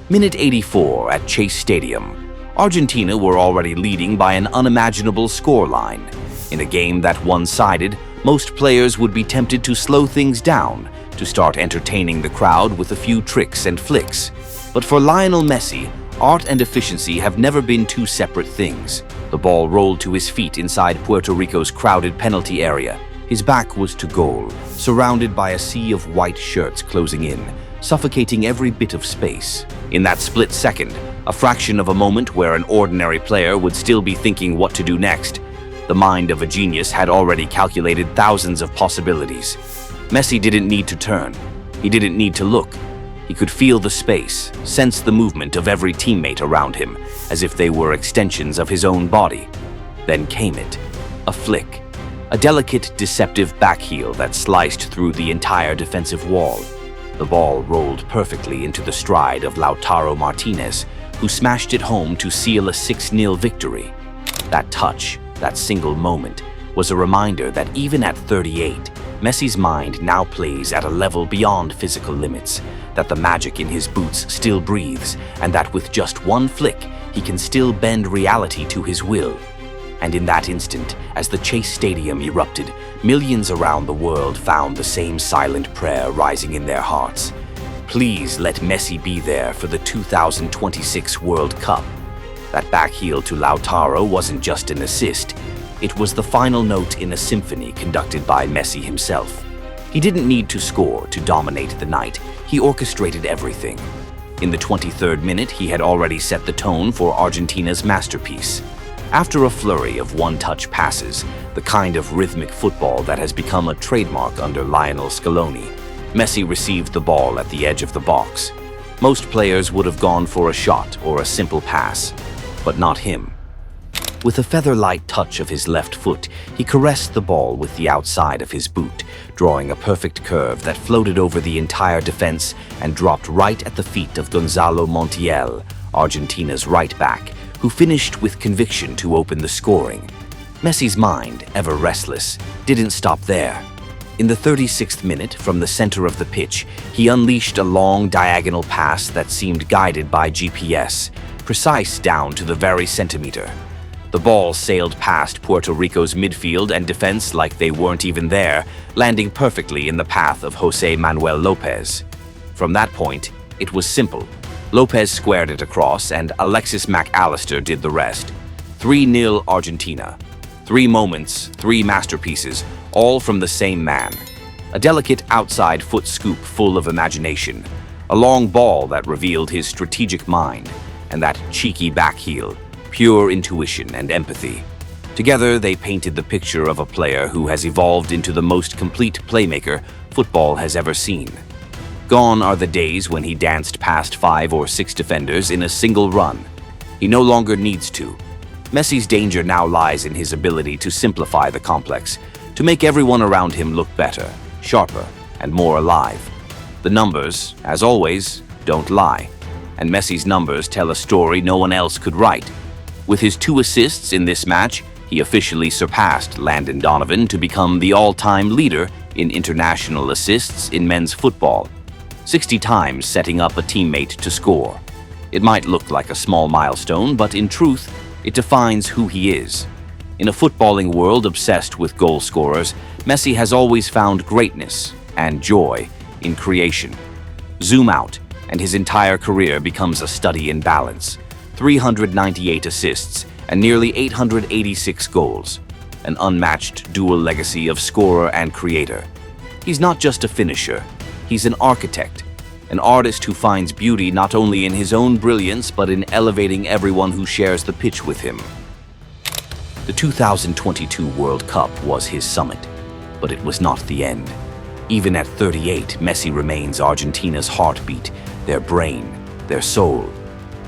Minute 84 at Chase Stadium. Argentina were already leading by an unimaginable scoreline. In a game that one-sided, most players would be tempted to slow things down, to start entertaining the crowd with a few tricks and flicks. But for Lionel Messi, art and efficiency have never been two separate things. The ball rolled to his feet inside Puerto Rico's crowded penalty area. His back was to goal, surrounded by a sea of white shirts closing in, suffocating every bit of space. In that split second, a fraction of a moment where an ordinary player would still be thinking what to do next, the mind of a genius had already calculated thousands of possibilities. Messi didn't need to turn. He didn't need to look. He could feel the space, sense the movement of every teammate around him, as if they were extensions of his own body. Then came it. A flick. A delicate, deceptive backheel that sliced through the entire defensive wall. The ball rolled perfectly into the stride of Lautaro Martinez, who smashed it home to seal a 6-0 victory. That touch, that single moment, was a reminder that even at 38, Messi's mind now plays at a level beyond physical limits, that the magic in his boots still breathes, and that with just one flick, he can still bend reality to his will. And in that instant, as the Chase Stadium erupted, millions around the world found the same silent prayer rising in their hearts. Please let Messi be there for the 2026 World Cup. That backheel to Lautaro wasn't just an assist. It was the final note in a symphony conducted by Messi himself. He didn't need to score to dominate the night. He orchestrated everything. In the 23rd minute, he had already set the tone for Argentina's masterpiece. After a flurry of one-touch passes, the kind of rhythmic football that has become a trademark under Lionel Scaloni, Messi received the ball at the edge of the box. Most players would have gone for a shot or a simple pass, but not him. With a feather-light touch of his left foot, he caressed the ball with the outside of his boot, drawing a perfect curve that floated over the entire defense and dropped right at the feet of Gonzalo Montiel, Argentina's right back, who finished with conviction to open the scoring. Messi's mind, ever restless, didn't stop there. In the 36th minute, from the center of the pitch, he unleashed a long diagonal pass that seemed guided by GPS, precise down to the very centimeter. The ball sailed past Puerto Rico's midfield and defense like they weren't even there, landing perfectly in the path of José Manuel López. From that point, it was simple. López squared it across, and Alexis Mac Allister did the rest. 3-0 Argentina. 3 moments, 3 masterpieces, all from the same man. A delicate outside foot scoop full of imagination. A long ball that revealed his strategic mind. And that cheeky backheel, pure intuition and empathy. Together, they painted the picture of a player who has evolved into the most complete playmaker football has ever seen. Gone are the days when he danced past 5 or 6 defenders in a single run. He no longer needs to. Messi's danger now lies in his ability to simplify the complex, to make everyone around him look better, sharper, and more alive. The numbers, as always, don't lie. And Messi's numbers tell a story no one else could write. With his 2 assists in this match, he officially surpassed Landon Donovan to become the all-time leader in international assists in men's football. 60 times setting up a teammate to score. It might look like a small milestone, but in truth, it defines who he is. In a footballing world obsessed with goal scorers, Messi has always found greatness and joy in creation. Zoom out, and his entire career becomes a study in balance. 398 assists and nearly 886 goals. An unmatched dual legacy of scorer and creator. He's not just a finisher. He's an architect, an artist who finds beauty not only in his own brilliance but in elevating everyone who shares the pitch with him. The 2022 World Cup was his summit, but it was not the end. Even at 38, Messi remains Argentina's heartbeat, their brain, their soul.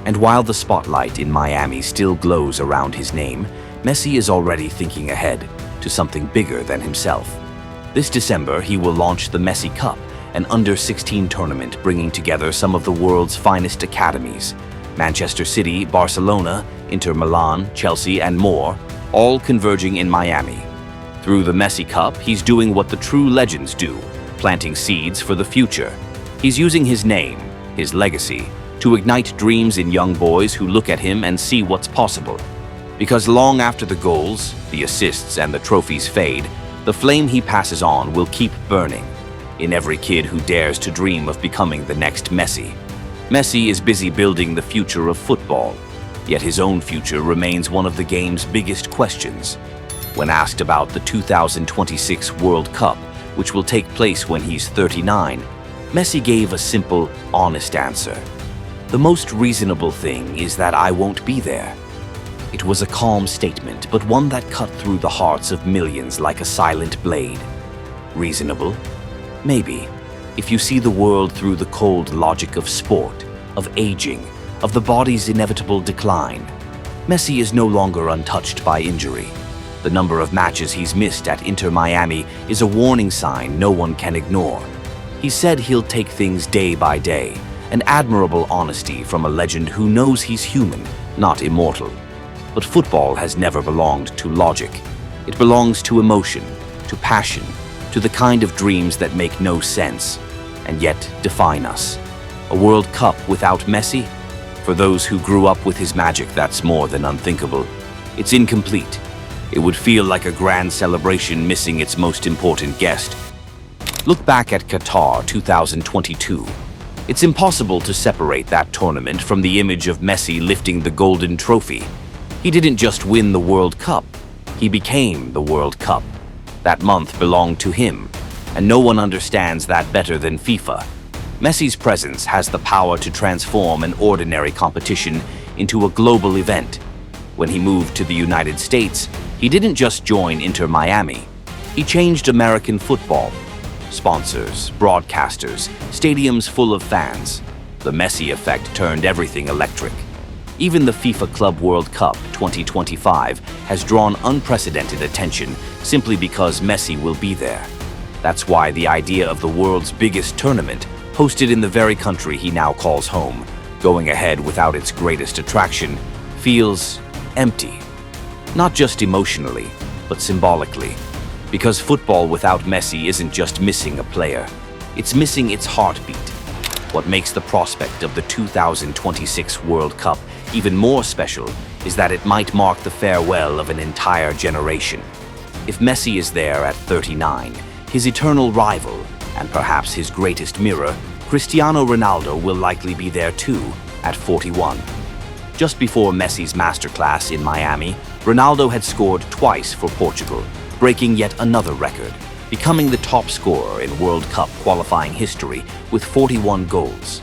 And while the spotlight in Miami still glows around his name, Messi is already thinking ahead to something bigger than himself. This December, he will launch the Messi Cup, an under-16 tournament bringing together some of the world's finest academies. Manchester City, Barcelona, Inter Milan, Chelsea, and more, all converging in Miami. Through the Messi Cup, he's doing what the true legends do, planting seeds for the future. He's using his name, his legacy, to ignite dreams in young boys who look at him and see what's possible. Because long after the goals, the assists, and the trophies fade, the flame he passes on will keep burning in every kid who dares to dream of becoming the next Messi. Messi is busy building the future of football, yet his own future remains one of the game's biggest questions. When asked about the 2026 World Cup, which will take place when he's 39, Messi gave a simple, honest answer. "The most reasonable thing is that I won't be there." It was a calm statement, but one that cut through the hearts of millions like a silent blade. Reasonable? Maybe, if you see the world through the cold logic of sport, of aging, of the body's inevitable decline. Messi is no longer untouched by injury. The number of matches he's missed at Inter Miami is a warning sign no one can ignore. He said he'll take things day by day, an admirable honesty from a legend who knows he's human, not immortal. But football has never belonged to logic. It belongs to emotion, to passion, to the kind of dreams that make no sense, and yet define us. A World Cup without Messi? For those who grew up with his magic, that's more than unthinkable. It's incomplete. It would feel like a grand celebration missing its most important guest. Look back at Qatar 2022. It's impossible to separate that tournament from the image of Messi lifting the golden trophy. He didn't just win the World Cup, he became the World Cup. That month belonged to him, and no one understands that better than FIFA. Messi's presence has the power to transform an ordinary competition into a global event. When he moved to the United States, he didn't just join Inter Miami. He changed American football. Sponsors, broadcasters, stadiums full of fans. The Messi effect turned everything electric. Even the FIFA Club World Cup 2025 has drawn unprecedented attention simply because Messi will be there. That's why the idea of the world's biggest tournament, hosted in the very country he now calls home, going ahead without its greatest attraction, feels empty. Not just emotionally, but symbolically. Because football without Messi isn't just missing a player, it's missing its heartbeat. What makes the prospect of the 2026 World Cup even more special is that it might mark the farewell of an entire generation. If Messi is there at 39, his eternal rival, and perhaps his greatest mirror, Cristiano Ronaldo will likely be there too at 41. Just before Messi's masterclass in Miami, Ronaldo had scored twice for Portugal, breaking yet another record, becoming the top scorer in World Cup qualifying history with 41 goals.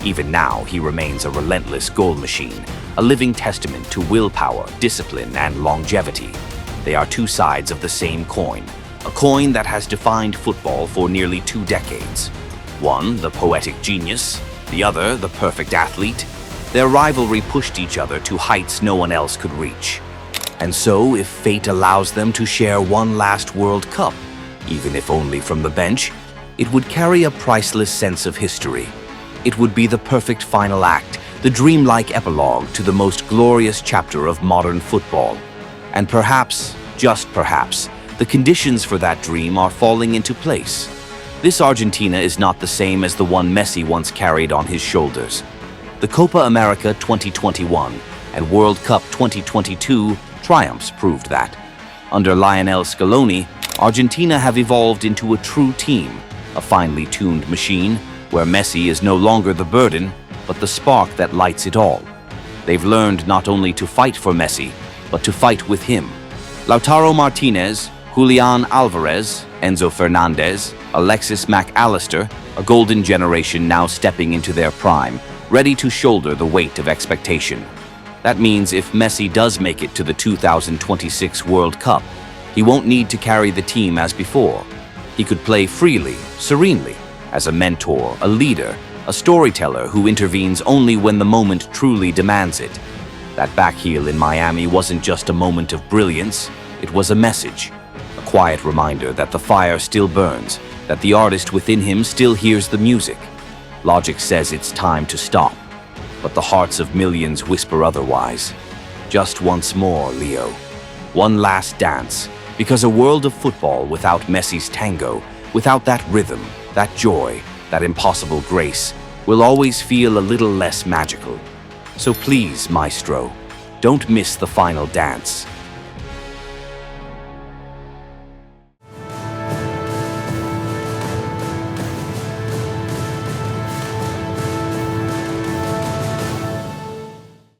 Even now, he remains a relentless goal machine, a living testament to willpower, discipline, and longevity. They are two sides of the same coin, a coin that has defined football for nearly 2 decades. One, the poetic genius, the other, the perfect athlete. Their rivalry pushed each other to heights no one else could reach. And so, if fate allows them to share one last World Cup, even if only from the bench, it would carry a priceless sense of history. It would be the perfect final act, the dreamlike epilogue to the most glorious chapter of modern football. And perhaps, just perhaps, the conditions for that dream are falling into place. This Argentina is not the same as the one Messi once carried on his shoulders. The Copa America 2021 and World Cup 2022 triumphs proved that. Under Lionel Scaloni, Argentina have evolved into a true team, a finely tuned machine where Messi is no longer the burden, but the spark that lights it all. They've learned not only to fight for Messi, but to fight with him. Lautaro Martinez, Julian Alvarez, Enzo Fernandez, Alexis McAllister, a golden generation now stepping into their prime, ready to shoulder the weight of expectation. That means if Messi does make it to the 2026 World Cup, he won't need to carry the team as before. He could play freely, serenely, as a mentor, a leader, a storyteller who intervenes only when the moment truly demands it. That back heel in Miami wasn't just a moment of brilliance, it was a message. A quiet reminder that the fire still burns, that the artist within him still hears the music. Logic says it's time to stop, but the hearts of millions whisper otherwise. Just once more, Leo. One last dance, because a world of football without Messi's tango, without that rhythm, that joy, that impossible grace, will always feel a little less magical. So please, Maestro, don't miss the final dance.